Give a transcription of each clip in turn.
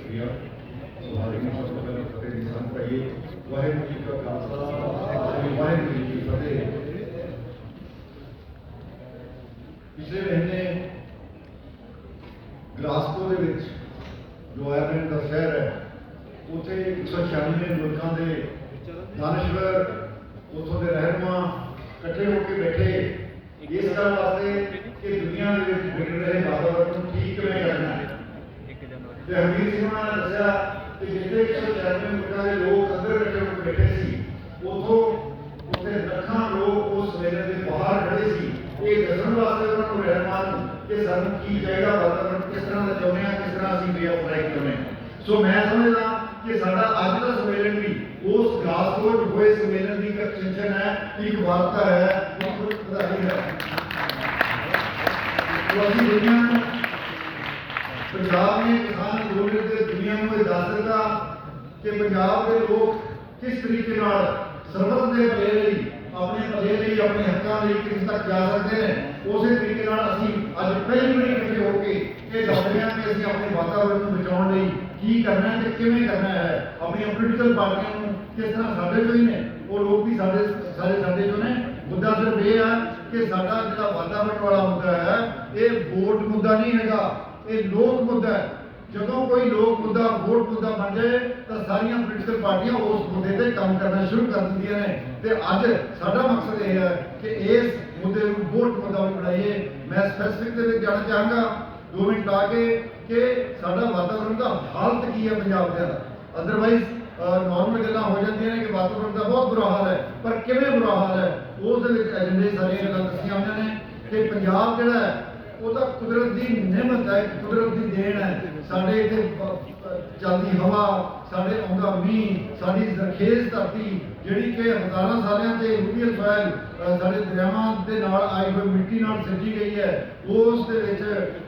शुक्रिया। सुभारी सबसे पहले फतेह की संग कहिए। वाहिगुरू जी का खालसा वाहिगुरू जी की फतेह। पिछले महीने ग्लासगो दे विच जो आयरलैंड का शहर है उत्थे 196 मुल्कों के दानश्वर उतों के रहनुमा इकट्ठे होकर बैठे इस गल वास्ते कि दुनिया के बिगड़ रहे वातावरण को ठीक किवें करना है। हरमीत सिंह ने दसिया कि जितने 196 मुल्कों के लोग अंदर इकट्ठे होकर बैठे सी उतों उत्थे लखां लोग उस मेले के बाहर खड़े सी ये दसण वास्ते उन्होंने रहनुमा कि सानूं की चाहिए वातावरण किस तरह का चाहुंदे हां किस तरह असीं वे ऑफ लाइफ चाहुंदे हां। सो मैं समझदा कि साडा अज का सम्मेलन भी उस ग्लासगो होए सम्मेलन की एक एक्सटेंशन है, एक वार्ता है, एक बधाई है। तो असीं दुनिया पंजाब ने किसान अंदोलन से दुनिया को यह दस दिता कि पंजाब के लोग किस तरीके सरबत के भले लई अपने भले लई अपने हकों लिए किस तक जा सकते हैं। उस तरीके असीं अज पहली बार इकट्ठे होकर ये दस रहे हैं कि असीं अपने वातावरण को बचाने लई की करना है, किवें करना है। अपनी पोलिटिकल पार्टियों को किस तरह साडे चो ही ने वो लोग भी सारे साडे चो ने। मुद्दा सिर्फ ये है कि साडा जिहड़ा वातावरण वाला मुद्दा है ये वोट मुद्दा नहीं हैगा, ये लोक मुद्दा है। जदों कोई लोक मुद्दा वोट मुद्दा बन जाए तो सारिया पोलिटिकल पार्टियां उस मुद्दे पर काम करना शुरू कर दिंदियां ने। ते अज साडा मकसद यह है कि इस मुद्दे को वोट मुद्दा भी बनाइए। मैं स्पैसिफिक दे विच जाना चाहांगा 2 मिनट ला के कि साडा वातावरण का हालत की है पंजाब के अंदर। अदरवाइज नॉर्मल गल्लां हो जांदियां ने कि वातावरण का बहुत बुरा हाल है, पर किवें बुरा हाल है उस एजेंडे सारियां गल्लां दस्सियां होईयां ने कि पंजाब जिहड़ा है वो तो कुदरत की नेमत है, कुदरत की देन है। साडे इत्थे चलदी हवा, साडे आउंदा मींह, साडी जरखेज धरती जिहड़ी कि हज़ारां सालियां ते रूबियल सॉइल साडे दरियावां दे नाल आई हुई मिट्टी नाल सजी गई है। उस दे विच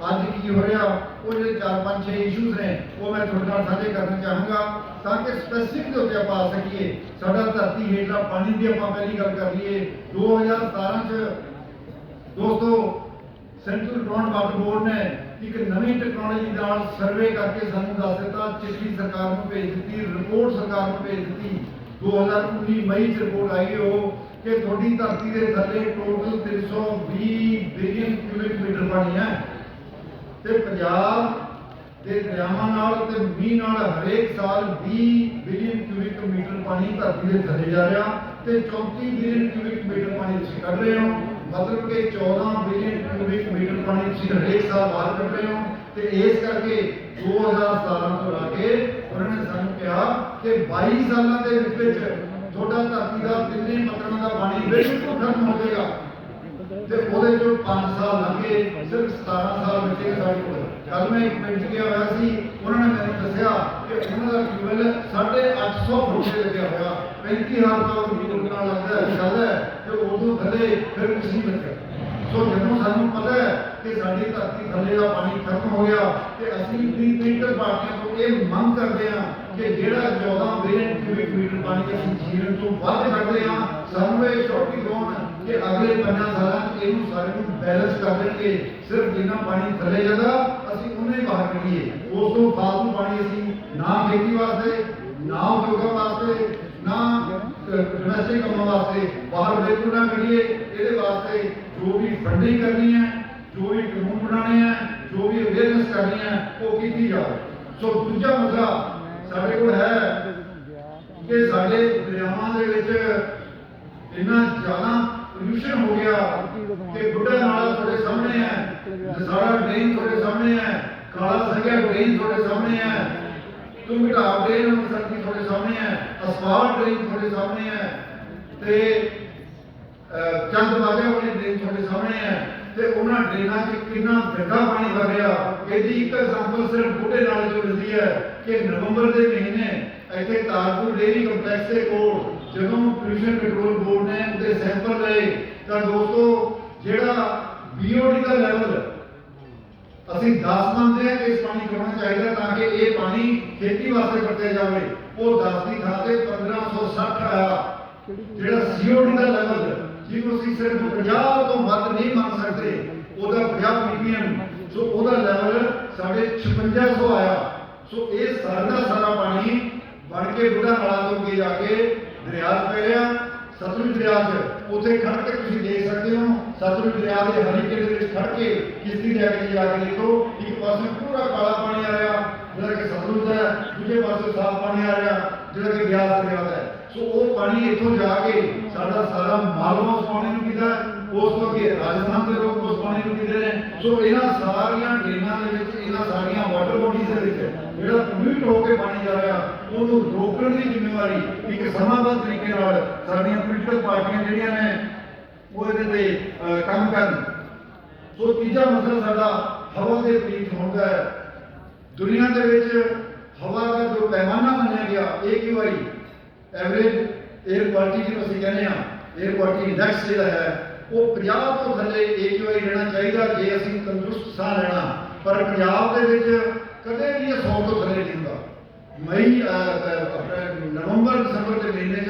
अज की हो रहा वो जो 4-5-6 इशूज़ ने वो मैं तुहाडे नाल साझे करना चाहांगा ताकि स्पैसिफिक दे उत्ते आपां आ सकीए। साडा धरती हेठला पानी दी आपां पहली गल कर लईए। 2017 च दोस्तों सेंट्रल ग्राउंड वाटर बोर्ड ने एक नवी टेक्नोलॉजी नाल सर्वे करके सानू दस दिता, चिट्ठी सरकार को भेज दी, रिपोर्ट सरकार को भेज दी। 2019 मई च रिपोर्ट आई हो कि थोड़ी धरती के थले टोटल 320 बिलियन क्यूबिक मीटर पानी है ते पंजाब के दरियावां नाल ते मींह नाल हरेक साल 20 बिलियन क्यूबिक मीटर पानी धरती के थले जा रहा ते 34 बिलियन क्यूबिक मीटर पानी तुसीं कढ रहे हो। मतलब कि 14 बिलियन क्यूबिक मीटर पानी तुसीं हरेक साल बाहर कढ रहे हो। तो इस करके 2017 तो लाके उन्होंने सानू कहा कि 22 सालों के थोड़ा धरती का तिन्ने पत्थरों का पानी बिल्कुल खत्म हो जाएगा। तो वो 5 साल लगे, सिर्फ 17 साल बचे साढ़े को। कल मैं एक पिंड गया हुआ सी, उन्होंने मैंने दसिया कि उन्होंने ट्यूबवैल 850 फुट से लगे हुआ 35,000 का रुपया लगता है चलता है तो उदों थले फिर कुछ नहीं बचा। सो जो सानू पता है कि साड़ी धरती थले का पानी खत्म हो गया तो असीं पोलिटिकल पार्टियों को ये मंग करते हैं कि जिहड़ा 14 बिलियन क्यूबिक मीटर पानी असीं जीवन तो वध कढदे हां सानू ये चौकी कौन कि अगले 5 साल इनू सारे को बैलेंस कर देंगे। सिर्फ जिन्ना पानी थले जाता असीं उन्ना ही बाहर कढीए। उस तो फालतू पानी असीं ना खेती वास्ते ना उद्योगों वास्ते ना डोमैस्टिक कामों वास्ते बाहर बिल्कुल ना करिए। ये वास्ते जो भी फंडिंग करनी है, जो भी कानून बनाने हैं, जो भी अवेयरनेस करनी है वो की जाए। सो दूजा मुद्दा साढ़े को है कि साढ़े दरियावां दे विच इन्ना ज़्यादा पोल्यूशन हो गया कि बुढ़ा नाला थोड़े सामने है, सारा ड्रेन थोड़े सामने है, काला संघिया ड्रेन थोड़े सामने है, तुंगटा ड्रेन सकती थोड़े सामने है, असफाल्ट ड्रेन थोड़े सामने है, ते चंद बाजा वाली ड्रेन थोड़े सामने है। तो उन्होंने ड्रेनों से कितना गंदा पानी वग रहा। यदि एक एग्जाम्पल सिर्फ बूढ़े नाले जो मिलती है कि नवंबर के महीने इतने तारपुर डेयरी कंपलैक्स के कोल जो पोल्यूशन कंट्रोल बोर्ड ने उनके सैंपल लए तो दोस्तों जोड़ा BOD का लैवल असीं 10 मानते हैं कि इस पानी को होना चाहिए ताकि ये पानी खेती वास्ते वरते जाए। वो 10 की थां ते 1560 आया। जो COD का लैवल जिसको असीं सिर्फ 50 तो वध नहीं मान सकते, वो 50 ppm। सो वो लैवल साढ़े 5600 आया। सो ये सारा पानी बन के बुढ़ा नाला तो अगे जाके दरिया पै रहा सतलुज दरिया उत्थे खड़ के तुसीं देख सकते हो। सतलुज दरिया के हरीके दे विच खड़ के किश्ती लैके जाके देखो, एक पासे पूरा काला पानी आ रहा जिहड़ा कि सतलुज है, दूजे पासे साफ पानी आ रहा जिहड़ा कि ब्यास दरिया है। सो वो पानी इत्थों जाके साडा सारा मालवा उस पानी नूं पींदा, उस तो अगे राजस्थान के लोग उस पानी नूं पींदे ने। सो इन्हां सारियां ड्रेनां दे विच, इन्हां सारियां वाटर बॉडीज़ दे विच जिहड़ा पोल्यूट हो के पानी जा रहा ਉਹਨੂੰ रोकण की जिम्मेवारी एक समाबद्ध तरीके नाल साडियां पोलीटिकल पार्टियां जिहड़ियां ने वो इहदे ते काम करन। सो तीजा मसला साडा हवा के पलीत होण दा है। दुनिया दे विच हवा का जो पैमाना मन्निया गया AQI एवरेज एयर क्वालिटी जिहਨੂੰ ਅਸੀਂ ਕਹਿੰਦੇ ਆ, एयर क्वालिटी इंडैक्स जिहड़ा है वो 50 ਤੋਂ ਥੱਲੇ AQI रहना चाहिए जे ਅਸੀਂ तंदुरुस्त ਸਾਹ ਲੈਣਾ। पर पंजाब दे विच कदे भी 100 ਤੋਂ ਥੱਲੇ नहीं ਹੁੰਦਾ। मई नवंबर दिसंबर के महीने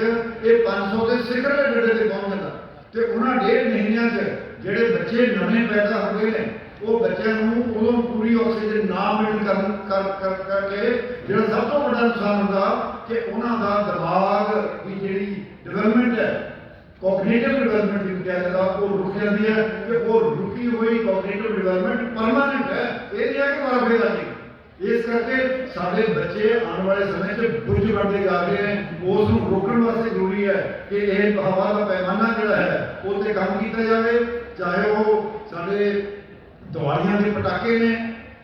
ये 500 के सिखरले नेड़े से पहुंच जाता। तो उन्होंने 1.5 महीनों जोड़े बच्चे नवे पैदा हो गए हैं वो बच्चों को उदों पूरी ऑक्सीजन ना मिल करके जो सब तो बड़ा नुकसान होगा कि उन्होंने दिमाग की जी डिवेलपमेंट है, कॉग्निटिव डिवेलपमेंट जिन्हें कहा जाता वो रुक जाती है। कि वो रुकी हुई कॉग्निटिव डिवेलपमेंट परमानेंट है, ये नहीं है कि बार फिर आ जाएगी। इस करके साढ़े बच्चे आने वाले समय से बुर्ज बनते जा रहे हैं। उस रोकने वास्ते जरूरी है कि यह हवा का पैमाना जोड़ा है वो काम किया जाए, चाहे वो साढ़े दिवालियां के पटाखे ने,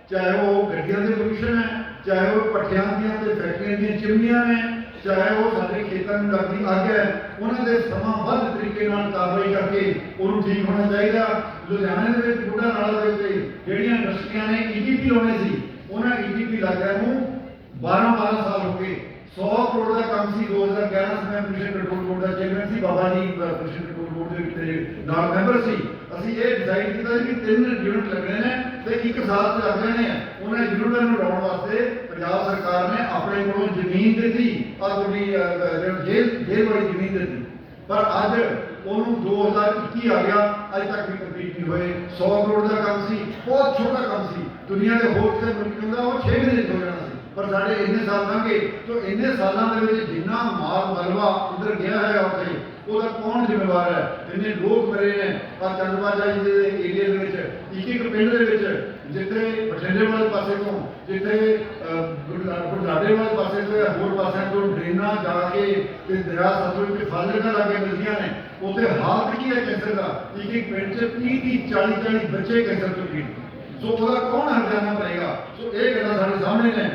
चाहे वो गड्डियां के पोल्यूशन है, चाहे वो भट्ठियां दी फैक्ट्रियां दी चिमनियां ने, चाहे वो साढ़े खेतों में लगती अग है, उन्होंने समाबद्ध तरीके कार्रवाई करके उन्होंने ठीक होना चाहिए। लुधियाने के बुढ़ा नाला के उत्ते जिहड़ियां इंडस्ट्रियां ने EDP लाने सी उन्हें EDP लग्या 12 साल हो गए। 100 करोड़ का काम सी 2011 में पोल्यूशन कंट्रोल बोर्ड का चेयरमैन सी बाबा जी पोल्यूशन कंट्रोल बोर्ड के नाल मैंबर सी। असीं ये डिसाइड किया कि 3 यूनिट लगने ने ते 1 साल च लग जाने हैं। उन्हें यूनिटां नूं लाउण वास्ते पंजाब सरकार ने अपने कोलों जमीन दी थी जेल वाली जमीन दी, पर अज ਉਹਨੂੰ 2021 आ गया, अज तक भी कंप्लीट नहीं हुए। 100 करोड़ का काम सी, बहुत छोटा काम सी। दुनिया के होर से मुल्क होंदा वो 6 महीने हो जाना सी, पर साढ़े इन्ने साल लंघे। तो इन्ने सालों के जिन्ना माल मलबा उधर गया है उत्थे ਉਹਦਾ कौन जिम्मेवार है। इन्ने लोग मरे ने आ चंदबाजा जी के एरिया एक पिंड के जिथे बठिंडे वाले पासे तो जिथे बुढ़ाडे वाले पासे तो होर पासे तो ड्रेनां जाके दरिया सतलुज के फाले ना लागे मिलदियां ने, उत्थे हालत की है कैंसर का। एक पिंड च 30-40 बच्चे कैंसर तो पीड़ित। सो उसका कौन हरजाना पड़ेगा। सो ये गल्लां साडे सामने ने।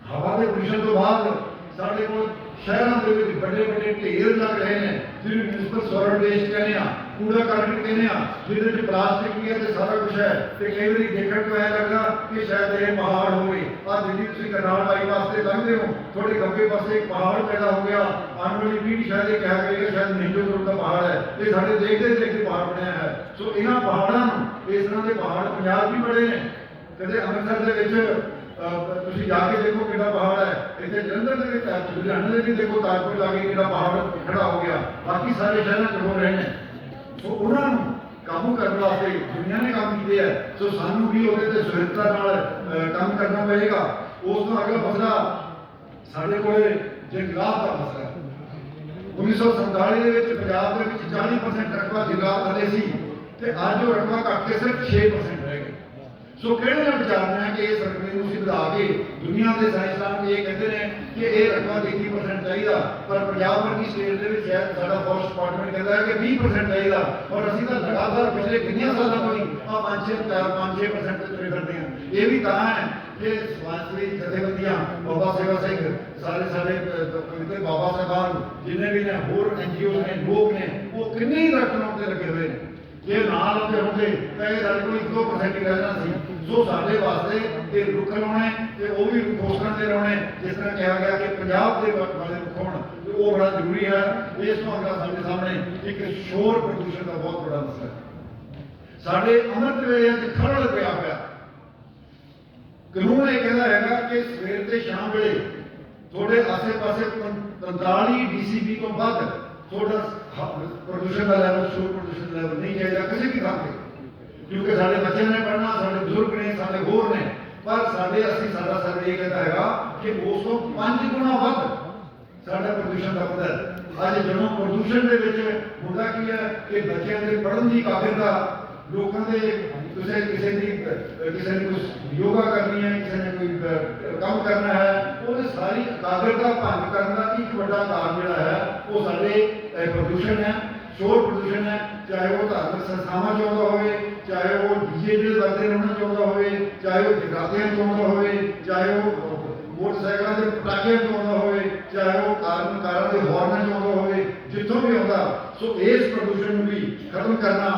हवा के पोल्यूशन तो बाद साढ़े को शहरों के बड़े बड़े ढेर लग रहे हैं जिन्हें म्यूनसिपल सॉलिड वेस्ट कहने आ, कूड़ा करकट कहने आ, जिहदे प्लास्टिक भी है तो सारा कुछ है। तो कई बार देखने को ऐसा लगता कि शायद ये पहाड़ हो गए। आज दिल्ली तुम करनाल बाईपास से लंघते हो, थोड़े खब्बे पासे एक पहाड़ पैदा हो गया। आने वाली पीढ़ी शायद ये कहा करेगा शायद नीजो ग्रुप का पहाड़ है, ये साढ़े देखते देखते पहाड़ बनया है। सो इन्होंने पहाड़ों इस तरह के पहाड़ पंजाब भी बड़े हैं। कदे अमृतसर तुम जाके देखो कि पहाड़ है, इतने जलंधर के लुधियाने में भी देखो ताजपुर लागे कि पहाड़ खड़ा हो गया। बाकी सारे शहर हो रहे हैं। सो उन्होंने काबू करने वास्ते दुनिया ने काम किए है। सो सानू भी वो सुहिरता काम करना पड़ेगा। उस तो अगला मसला साढ़े को जंगलात का मसला है। 1947 के पंजाब के 40% रकबा जंगलात हले सी ते अज वो रकबा घट के सिर्फ 6% रह गए। सो कहने का विचारना है कि इस रकबे को बढ़ा के दुनिया के साइंसदान ये कहते हैं कि यह रकबा 30% चाहिए, पर पंजाब वर्गी स्टेट के शायद साडा फॉरेस्ट डिपार्टमेंट कहता है कि 20% चाहिए। और असीं तां लगातार पिछले कितने सालों तो ही 5-6% तुरे फिरदे हैं। ये भी कहा है कि समाजसेवी जथेबंदियां बाबा सेवा सिंह सारे सारे पवित्र बाबा साहबान जिन्हें भी ने होर NGO ने लोग ने वो किन्ने ही रकमां उत्ते लगे हुए हैं। ये ना लगे होंगे तो यह साढ़े को 1-2% ही रहना सी। सो साढ़े वास्ते ये रुख लाने ते वो भी रुख उस तरह से लाने जिस तरह कहा गया कि पंजाब के वाले रुख होण वो बड़ा जरूरी है। इस तो अगला सामने सामने एक शोर प्रदूषण का बहुत बड़ा मसला है। साढ़े अमृत वेले खरड़ पिया हुआ कानून ये कहता है कि सवेर से शाम वेले थोड़े आसे पासे 45 DCB तो बाद थोड़ा प्रदूषण का लैवल शोर प्रदूषण लेवल नहीं चाहिए किसी भी काम पे, क्योंकि साढ़े बच्चे ने पढ़ना, साढ़े बुजुर्ग ने, साढ़े होर ने ਪਰ ਸਾਡਾ ਸਰਵੇ ਇਹ ਕਹਿੰਦਾ ਹੈਗਾ ਕਿ ਉਸ ਤੋਂ 5 ਗੁਣਾ ਵੱਧ ਸਾਡਾ ਪ੍ਰਦੂਸ਼ਣ ਦਾ ਪੱਧਰ। ਅੱਜ ਜਦੋਂ ਪ੍ਰਦੂਸ਼ਣ ਦੇ ਵਿੱਚ ਹੁੰਦਾ ਕੀ ਹੈ ਕਿ ਬੱਚਿਆਂ ਦੇ ਪੜ੍ਹਨ ਦੀ ਕਾਬਲੀਅਤ, ਲੋਕਾਂ ਦੇ ਕਿਸੇ ਨੇ ਕੁਝ ਯੋਗਾ ਕਰਨੀ ਹੈ, ਕਿਸੇ ਨੇ ਕੋਈ ਕੰਮ ਕਰਨਾ ਹੈ, ਉਹਦੇ ਸਾਰੀ ਇਕਾਗਰਤਾ ਭੰਗ ਕਰਨ ਦਾ ਇੱਕ ਵੱਡਾ ਕਾਰਨ ਜਿਹੜਾ ਹੈ ਉਹ ਸਾਡੇ ਪ੍ਰਦੂਸ਼ਣ ਹੈ, ਸ਼ੋਰ ਪ੍ਰਦੂਸ਼ਣ ਹੈ। ਚਾਹੇ ਉਹ ਧਾਰਮਿਕ ਸੰਸਥਾਵਾਂ 'ਚ ਆਉਂਦਾ ਹੋਵੇ, ਚਾਹੇ ਉਹ ਡੀਜੇ ਜਿਹੜੇ ਵੱਜਦੇ ਉਹਨਾਂ 'ਚ ਆਉਂਦਾ ਹੋਵੇ, ਚਾਹੇ ਉਹ ਜਗਰਾਤਿਆਂ 'ਚ ਆਉਂਦਾ ਹੋਵੇ, ਚਾਹੇ ਉਹ ਮੋਟਰਸਾਈਕਲਾਂ ਦੇ ਪਟਾਕਿਆਂ 'ਚ ਆਉਂਦਾ ਹੋਵੇ, ਚਾਹੇ ਉਹ ਕਾਰਾਂ ਦੇ ਹੌਰਨਾਂ 'ਚ ਆਉਂਦਾ ਹੋਵੇ, ਜਿੱਥੋਂ ਵੀ ਆਉਂਦਾ। ਸੋ ਇਸ ਪ੍ਰਦੂਸ਼ਣ ਨੂੰ ਵੀ ਖਤਮ ਕਰਨਾ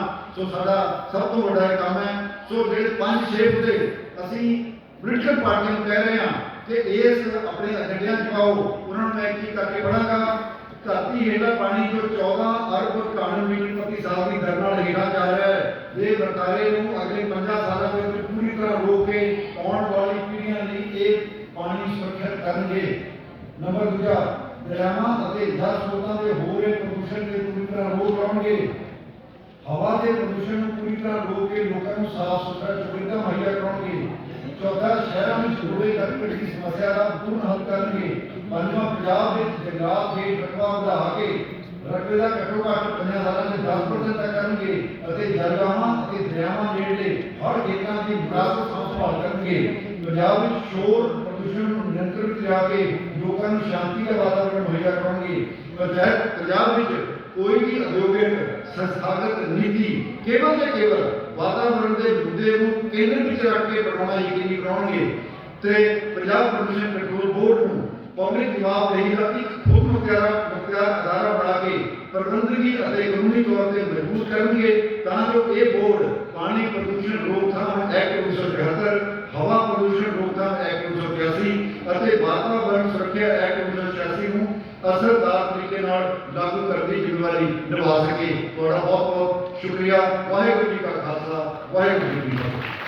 ਸਾਡਾ ਸਭ ਤੋਂ ਵੱਡਾ ਕੰਮ ਹੈ। ਸੋ ਜਿਹੜੇ 5-6 ਮੁੱਦੇ ਅਸੀਂ ਪੋਲੀਟੀਕਲ ਪਾਰਟੀਆਂ ਨੂੰ ਕਹਿ ਰਹੇ ਹਾਂ ਕਿ ਇਸ ਆਪਣੇ ਏਜੰਡਿਆਂ 'ਚ ਪਾਓ, ਉਹਨਾਂ ਨੂੰ ਮੈਂ ਕੀ ਕਰਕੇ ਪੜਾਂਗਾ। ਧਰਤੀ ਹੇਠਲਾ ਪਾਣੀ ਜੋ 14 ਅਰਬ ਘਣ ਮੀਟਰ ਪ੍ਰਤੀ ਸਾਲ ਦੀ ਦਰ ਨਾਲ ਹੇਠਾਂ ਜਾ ਰਿਹਾ ਹੈ, ਇਹ ਵਰਤਾਰੇ ਨੂੰ ਅਗਲੇ 50 ਸਾਲਾਂ ਦੇ ਵਿੱਚ ਪੂਰੀ ਤਰ੍ਹਾਂ ਰੋਕ ਕੇ ਆਉਣ ਵਾਲੀ ਪੀੜ੍ਹੀਆਂ ਲਈ ਇਹ ਪਾਣੀ ਸੁਰੱਖਿਅਤ ਕਰਨਗੇ। ਨੰਬਰ ਦੂਜਾ, ਦਰਿਆਵਾਂ ਅਤੇ ਜਲ ਸਰੋਤਾਂ ਦੇ ਹੋ ਰਹੇ ਪ੍ਰਦੂਸ਼ਣ ਦੇ ਪੂਰੀ ਤਰ੍ਹਾਂ ਰੋਕ ਲਾਉਣਗੇ। ਹਵਾ ਦੇ ਪ੍ਰਦੂਸ਼ਣ ਨੂੰ ਪੂਰੀ ਤਰ੍ਹਾਂ ਰੋਕ ਕੇ ਲੋਕਾਂ ਨੂੰ ਸਾਫ਼ ਸੁਥਰਾ ਸੁਵਿਧਾ ਮੁਹੱਈਆ ਕਰਾਉਣਗੇ। ਚੌਥਾ, ਸ਼ਹਿਰਾਂ ਵਿੱਚ ਕੂੜੇ ਕਰਕਟ ਦੀ ਸਮੱਸਿਆ ਦਾ ਪੂਰਨ ਹੱਲ ਕਰਨਗੇ। ਪੰਜਵਾਂ, ਪੰਜਾਬ ਵਿੱਚ ਜੰਗਲਾਤ ਦੇ ਰਕਬਾ ਵਧਾ ਕੇ ਰਕਬੇ ਦਾ ਘੱਟੋ ਘੱਟ 50 ਸਾਲਾਂ 'ਚ 10% ਤੱਕ ਕਰਨਗੇ ਅਤੇ ਜਲਗਾਹਾਂ ਅਤੇ ਦਰਿਆਵਾਂ ਨੇੜਲੇ ਹਰ ਖੇਤਰਾਂ ਦੀ ਵਿਰਾਸਤ ਸੰਭਾਲ ਕਰਨਗੇ। ਪੰਜਾਬ ਵਿੱਚ ਸ਼ੋਰ ਪ੍ਰਦੂਸ਼ਣ ਨੂੰ ਨਿਯੰਤਰਿਤ ਲਿਆ ਕੇ ਲੋਕਾਂ ਨੂੰ ਸ਼ਾਂਤੀ ਦਾ ਵਾਤਾਵਰਣ ਮੁਹੱਈਆ ਕਰਾਉਣਗੇ। ਪੰਜਾਬ ਵਿੱਚ ਕੋਈ ਵੀ ਉਦਯੋਗਿਕ ਸੰਸਥਾਗਤ ਨੀਤੀ ਕੇਵਲ ਤੇ ਕੇਵਲ ਵਾਤਾਵਰਣ ਦੇ ਮੁੱਦੇ ਨੂੰ ਕੇਂਦਰ ਵਿੱਚ ਰੱਖ ਕੇ ਬਣਾਉਣਾ ਯਕੀਨੀ ਬਣਾਉਣਗੇ ਤੇ ਪੰਜਾਬ ਪ੍ਰਦੂਸ਼ਣ ਕੰਟਰੋਲ ਬੋਰਡ ਨੂੰ ਪਬਲਿਕ ਜਵਾਬਦੇਹੀ ਦਾ ਇੱਕ ਖੁਦ ਮੁਖਤਿਆਰ ਅਦਾਰਾ ਬਣਾ ਕੇ ਪ੍ਰਬੰਧਕੀ ਅਤੇ ਕਾਨੂੰਨੀ ਤੌਰ ਤੇ ਮਜ਼ਬੂਤ ਕਰਨਗੇ ਤਾਂ ਜੋ ਇਹ ਬੋਰਡ ਪਾਣੀ ਪ੍ਰਦੂਸ਼ਣ ਰੋਕਥਾਮ ਐਕਟ 1974, ਹਵਾ ਪ੍ਰਦੂਸ਼ਣ ਰੋਕਥਾਮ ਐਕਟ 1981 ਅਤੇ ਵਾਤਾਵਰਣ ਸੁਰੱਖਿਆ ਐਕਟ 1986 ਨੂੰ ਅਸਰਦਾਰ ਤਰੀਕੇ ਨਾਲ ਲਾਗੂ ਕਰਨ ਦੀ ਜ਼ਿੰਮੇਵਾਰੀ ਨਿਭਾ ਸਕੇ। ਤੁਹਾਡਾ ਬਹੁਤ ਬਹੁਤ ਸ਼ੁਕਰੀਆ। ਵਾਹਿਗੁਰੂ ਜੀ ਕਾ ਖਾਲਸਾ, ਵਾਹਿਗੁਰੂ ਜੀ ਕੀ ਫਤਿਹ।